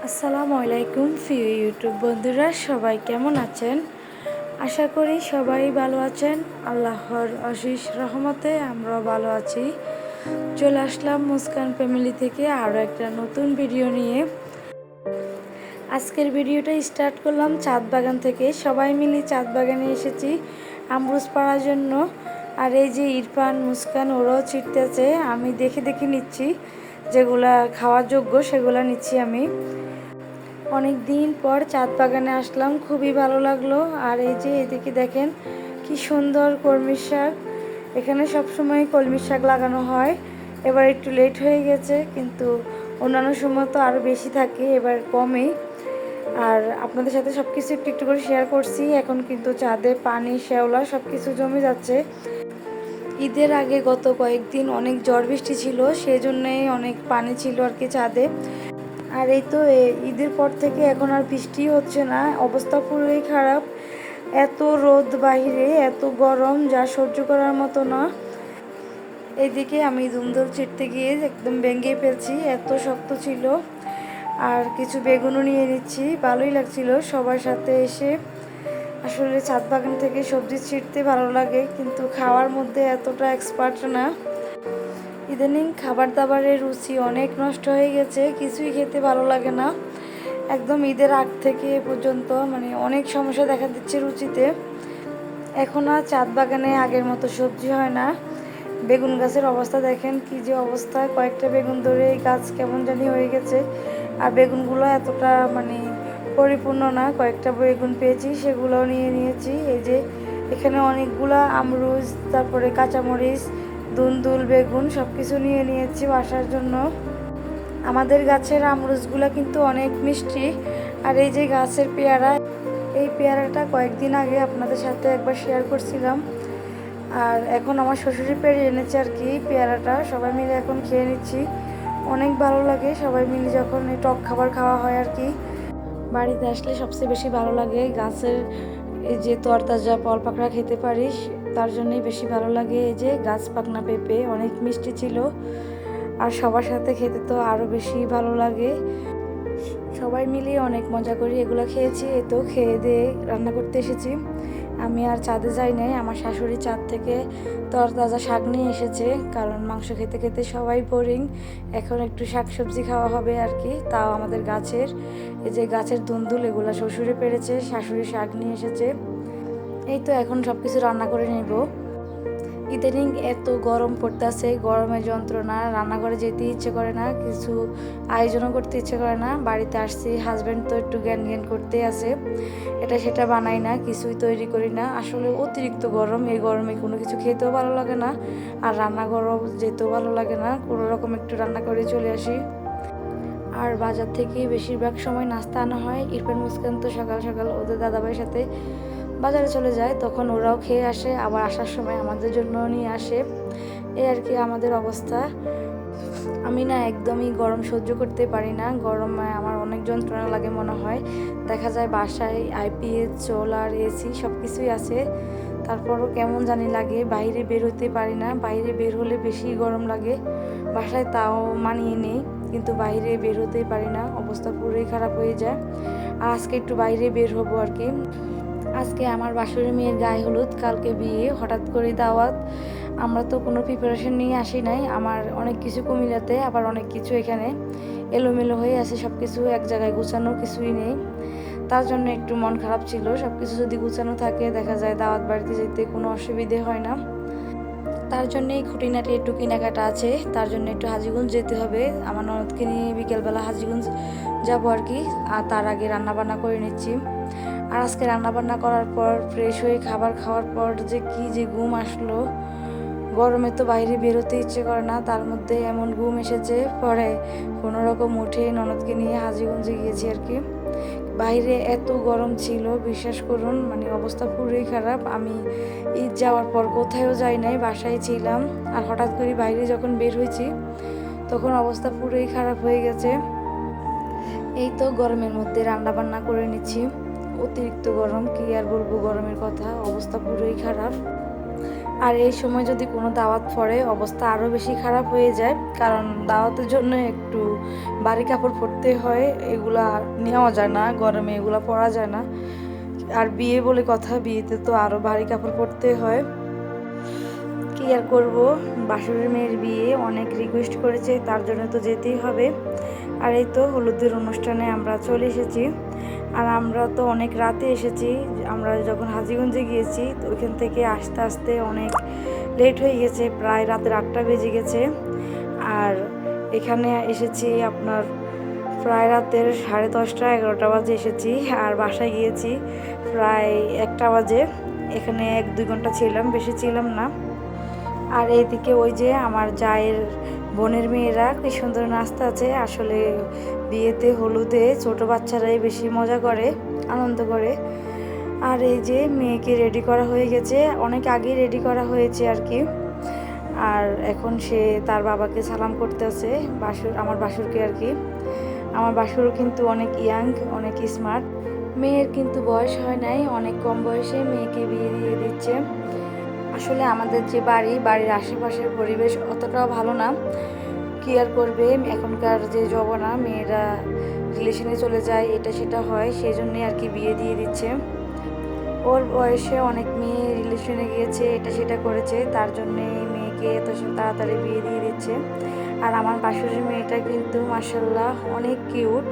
আসসালামু আলাইকুম প্রিয় ইউটিউব বন্ধুরা, সবাই কেমন আছেন? আশা করি সবাই ভালো আছেন। আল্লাহর অশেষ রহমতে আমরাও ভালো আছি। চলে আসলাম মুস্কান ফ্যামিলি থেকে আরও একটা নতুন ভিডিও নিয়ে। আজকের ভিডিওটা স্টার্ট করলাম ছাদ বাগান থেকে। সবাই মিলে ছাদ বাগানে এসেছি আমরুজ পাড়ার জন্য। আর এই যে ইরফান, মুস্কান ওরাও ছিটতেছে, আমি দেখে দেখে নিচ্ছি। যেগুলা খাওয়ার যোগ্য সেগুলো নিচ্ছি আমি। অনেক দিন পর ছাদ বাগানে আসলাম, খুবই ভালো লাগলো। আর এই যে এদিকে দেখেন কি সুন্দর কলমি শাক। এখানে সবসময় কলমি শাক লাগানো হয়, এবার একটু লেট হয়ে গেছে, কিন্তু অন্যান্য সময় তো আরও বেশি থাকে, এবার কমই। আর আপনাদের সাথে সব কিছু একটু একটু করে শেয়ার করছি। এখন কিন্তু ছাদে পানি, শ্যাওলা সব কিছু জমে যাচ্ছে। ঈদের আগে গত কয়েকদিন অনেক ঝড় বৃষ্টি ছিল, সেই জন্যই অনেক পানি ছিল আর কি ছাদে। আর এই তো ঈদের পর থেকে এখন আর বৃষ্টি হচ্ছে না, অবস্থা পুরোই খারাপ। এত রোদ বাহিরে, এত গরম, যা সহ্য করার মতো না। এইদিকে আমি দুমদল ছিটতে গিয়ে একদম ভেঙে ফেলছি, এত শক্ত ছিল। আর কিছু বেগুনও নিয়ে নিচ্ছি, ভালোই লাগছিল সবার সাথে এসে। আসলে ছাদ বাগান থেকে সবজি ছিঁড়তে ভালো লাগে, কিন্তু খাওয়ার মধ্যে এতটা এক্সপার্ট না। ইদানিং খাবার দাবারের রুচি অনেক নষ্ট হয়ে গেছে, কিছুই খেতে ভালো লাগে না। একদম ঈদের আগ থেকে এ পর্যন্ত অনেক সমস্যা দেখা দিচ্ছে রুচিতে। এখন আর ছাদ বাগানে আগের মতো সবজি হয় না। বেগুন গাছের অবস্থা দেখেন কি যে অবস্থা, কয়েকটা বেগুন ধরে এই গাছ কেমন জানি হয়ে গেছে। আর বেগুনগুলো এতটা পরিপূর্ণ না, কয়েকটা বেগুন পেয়েছি সেগুলোও নিয়ে নিয়েছি। এই যে এখানে অনেকগুলা আমরুজ, তারপরে কাঁচামরিচ, দুন্দুল, বেগুন সব কিছু নিয়ে নিয়েছি বাসার জন্য। আমাদের গাছের আমরুজগুলো কিন্তু অনেক মিষ্টি। আর এই যে গাছের পেয়ারা, এই পেয়ারাটা কয়েকদিন আগে আপনাদের সাথে একবার শেয়ার করছিলাম। আর এখন আমার শ্বশুরই পেড়ে এনেছে আর কি পেয়ারাটা, সবাই মিলে এখন খেয়ে নিচ্ছি। অনেক ভালো লাগে সবাই মিলে যখন এই টক খাবার খাওয়া হয় আর কি। বাড়িতে আসলে সবচেয়ে বেশি ভালো লাগে গাছের এই যে তরতাজা ফল পাকড়া খেতে পারিস, তার জন্যই বেশি ভালো লাগে। এই যে গাছ পাকনা পেঁপে অনেক মিষ্টি ছিল, আর সবার সাথে খেতে তো আরও বেশি ভালো লাগে। সবাই মিলে অনেক মজা করি, এগুলো খেয়েছি। এই তো খেয়ে দিয়ে রান্না করতে এসেছি। আমি আর ছাদে যাই নাই, আমার শাশুড়ি ছাদ থেকে তরতাজা শাক নিয়ে এসেছে, কারণ মাংস খেতে খেতে সবাই বোরিং। এখন একটু শাক সবজি খাওয়া হবে আর কি, তাও আমাদের গাছের। এই যে গাছের দুন্দুল, এগুলো শ্বশুরে পেরেছে, শাশুড়ি শাক নিয়ে এসেছে। এই তো এখন সব কিছু রান্না করে নেব। ইদানিং এত গরম পড়তেছে, গরমের যন্ত্রণা, রান্নাঘরে যেতে ইচ্ছে করে না, কিছু আয়োজনও করতে ইচ্ছে করে না। বাড়িতে আসছি, হাজব্যান্ড তো একটু জ্ঞান জ্ঞান করতেই আছে, এটা সেটা বানাই না, কিছুই তৈরি করি না। আসলে অতিরিক্ত গরম, এই গরমে কোনো কিছু খেতেও ভালো লাগে না, আর রান্নাঘরও যেতেও ভালো লাগে না। কোনো রকম একটু রান্না করে চলে আসি। আর বাজার থেকে বেশিরভাগ সময় নাস্তা আনা হয়। ইরফান, মুস্কান তো সকাল সকাল ওদের দাদাভাইয়ের সাথে বাজারে চলে যায়, তখন ওরাও খেয়ে আসে, আবার আসার সময় আমাদের জন্য নিয়ে আসে। এই আর কি আমাদের অবস্থা। আমি না একদমই গরম সহ্য করতে পারি না, গরমে আমার অনেক যন্ত্রণা লাগে মনে হয়। দেখা যায় বাসায় আইপিএস, সোলার, এসি সব কিছুই আছে, তারপরও কেমন জানি লাগে, বাইরে বের হতে পারি না। বাইরে বের হলে বেশি গরম লাগে, বাসায় তাও মানিয়ে নেই, কিন্তু বাইরে বের হতেই পারি না, অবস্থা পুরোই খারাপ হয়ে যায়। আর আজকে একটু বাইরে বের হবো আর কি। আজকে আমার বাসুরি মেয়ের গায়ে হলুদ, কালকে বিয়ে, হঠাৎ করে দাওয়াত। আমরা তো কোনো প্রিপারেশন নিয়ে আসি নাই। আমার অনেক কিছু কুমিল্লাতে, আবার অনেক কিছু এখানে এলোমেলো হয়ে আছে, সব কিছু এক জায়গায় গুছানো কিছুই নেই। তার জন্য একটু মন খারাপ ছিল। সব কিছু যদি গুছানো থাকে, দেখা যায় দাওয়াত বাড়িতে যেতে কোনো অসুবিধে হয় না। তার জন্যেই খুঁটিনাটি একটু কেনাকাটা আছে, তার জন্য একটু হাজীগঞ্জ যেতে হবে। আমার ননদকে নিয়ে বিকেলবেলা হাজীগঞ্জ যাবো আর কি। আর তার আগে রান্নাবান্না করে নিচ্ছি। আর আজকে রান্নাবান্না করার পর ফ্রেশ হয়ে খাবার খাওয়ার পর যে কি যে ঘুম আসলো, গরমে তো বাইরে বেরোতে ইচ্ছে করে না, তার মধ্যে এমন ঘুম এসেছে। পরে কোনো রকম উঠে ননদকে নিয়ে হাজীগঞ্জে গিয়েছি আর কি। বাইরে এত গরম ছিল, বিশ্বাস করুন, অবস্থা পুরোই খারাপ। আমি ঈদ যাওয়ার পর কোথাও যাই নাই, বাসায় ছিলাম। আর হঠাৎ করে বাইরে যখন বের হয়েছি, তখন অবস্থা পুরোই খারাপ হয়ে গেছে। এই তো গরমের মধ্যে রান্না বান্না করে নিচ্ছি। অতিরিক্ত গরম, কি আর বলবো, গরমের কথা, অবস্থা পুরোই খারাপ। আর এই সময় যদি কোনো দাওয়াত পড়ে অবস্থা আরও বেশি খারাপ হয়ে যায়, কারণ দাওয়াতের জন্য একটু ভারী কাপড় পরতে হয়, এগুলা নেওয়া যায় না গরমে, এগুলা পরা যায় না। আর বিয়ে বলে কথা, বিয়েতে তো আরও ভারী কাপড় পরতে হয়। কি আর করবো, বাসুরের মেয়ের বিয়ে, অনেক রিকোয়েস্ট করেছে, তার জন্য তো যেতেই হবে। আর এই তো হলুদের অনুষ্ঠানে আমরা চলে এসেছি। আর আমরা তো অনেক রাতে এসেছি, আমরা যখন হাজীগঞ্জে গিয়েছি তো ওইখান থেকে আসতে আসতে অনেক লেট হয়ে গেছে, প্রায় রাতের 8টা বেজে গেছে। আর এখানে এসেছি আপনার প্রায় রাতের 10:30 11টা বাজে এসেছি, আর বাসায় গিয়েছি প্রায় 1টা বাজে। এখানে 1-2 ঘন্টা ছিলাম, বেশি ছিলাম না। আর এইদিকে ওই যে আমার জায়ের বোনের মেয়েরা কি সুন্দর নাচতে আছে। আসলে বিয়েতে হলুদে ছোট বাচ্চারাই বেশি মজা করে, আনন্দ করে। আর এই যে মেয়েকে রেডি করা হয়ে গেছে, অনেক আগেই রেডি করা হয়েছে আর কি। আর এখন সে তার বাবাকে সালাম করতে আছে, আমার বাসুরকে আর কি। আমার বাসুরও কিন্তু অনেক ইয়াং, অনেক স্মার্ট। মেয়ের কিন্তু বয়স হয় নাই, অনেক কম বয়সে মেয়েকে বিয়ে দিয়ে দিচ্ছে। আসলে আমাদের যে বাড়ির আশেপাশের পরিবেশ অতটাও ভালো না, কি আর করবে, এখনকার যে জমানা, মেয়েরা রিলেশনে চলে যায়, এটা সেটা হয়, সেই জন্যই আর কি বিয়ে দিয়ে দিচ্ছে। ওর বয়সে অনেক মেয়ে রিলেশনে গিয়েছে, এটা সেটা করেছে, তার জন্যে মেয়েকে এত তাড়াতাড়ি বিয়ে দিয়ে দিচ্ছে। আর আমার বাসুরের মেয়েটা কিন্তু মাশাআল্লাহ অনেক কিউট।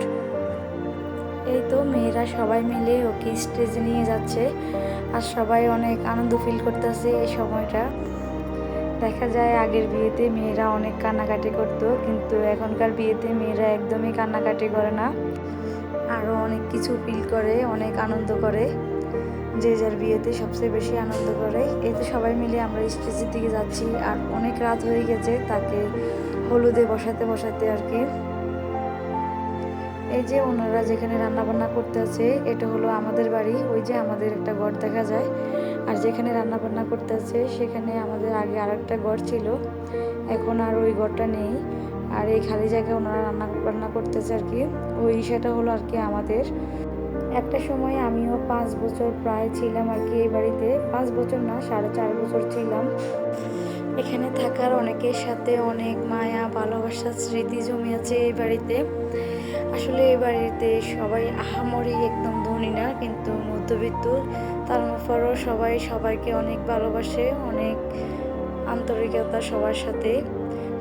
এই তো মেয়েরা সবাই মিলে ওকে স্টেজে নিয়ে যাচ্ছে, আর সবাই অনেক আনন্দ ফিল করতেছে এই সময়টা। দেখা যায় আগের বিয়েতে মেয়েরা অনেক কান্নাকাটি করতো, কিন্তু এখনকার বিয়েতে মেয়েরা একদমই কান্নাকাটি করে না, আরও অনেক কিছু ফিল করে, অনেক আনন্দ করে। যে যার বিয়েতে সবচেয়ে বেশি আনন্দ করে। এই তো সবাই মিলে আমরা স্টেজের দিকে যাচ্ছি, আর অনেক রাত হয়ে গেছে তাকে হলুদে বসাতে বসাতে আর কি। এই যে ওনারা যেখানে রান্না বান্না করতে আছে, এটা হলো আমাদের বাড়ি। ওই যে আমাদের একটা ঘর দেখা যায়, আর যেখানে রান্না বান্না করতে আছে সেখানে আমাদের আগে আর একটা ঘর ছিল, এখন আর ওই ঘরটা নেই। আর এই খালি জায়গায় ওনারা রান্না বান্না করতেছে আর কি। ওই সেটা হলো আর কি আমাদের। একটা সময় আমিও 5 বছর প্রায় ছিলাম আর কি এই বাড়িতে, 5 বছর না 4.5 বছর ছিলাম। এখানে থাকার অনেকের সাথে অনেক মায়া ভালোবাসার স্মৃতি জমে আছে এই বাড়িতে। আসলে এই বাড়িতে সবাই আহামরি একদম ধনী না, কিন্তু মধ্যবিত্ত, তারপরও সবাই সবাইকে অনেক ভালোবাসে, অনেক আন্তরিকতা সবার সাথে।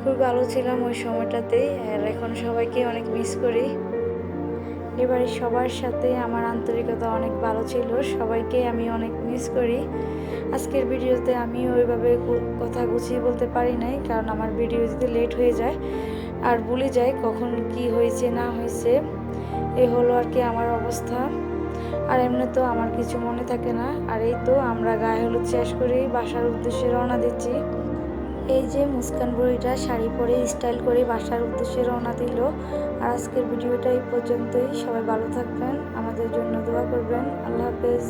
খুব ভালো ছিলাম ওই সময়টাতে, আর এখন সবাইকে অনেক মিস করি। এবারে সবার সাথে আমার আন্তরিকতা অনেক ভালো ছিল, সবাইকে আমি অনেক মিস করি। আজকের ভিডিওতে আমি ওইভাবে কথা গুছিয়ে বলতে পারি নাই, কারণ আমার ভিডিও দিতে লেট হয়ে যায়, আর ভুলে যাই কখন কি হয়েছে না হয়েছে। এই হলো আর কি আমার অবস্থা। আর এমনি তো আমার কিছু মনে থাকে না। আর এই তো আমরা গায়ে হলুদ শেষ করে বাসার উদ্দেশ্যে রওনা দিচ্ছি। এই যে মুস্কান বুড়িটা শাড়ি পরে স্টাইল করে বাসার উদ্দেশ্যে রওনা দিল। আর আজকের ভিডিওটা এই পর্যন্তই। সবাই ভালো থাকবেন, আমাদের জন্য দোয়া করবেন। আল্লাহ হাফেজ।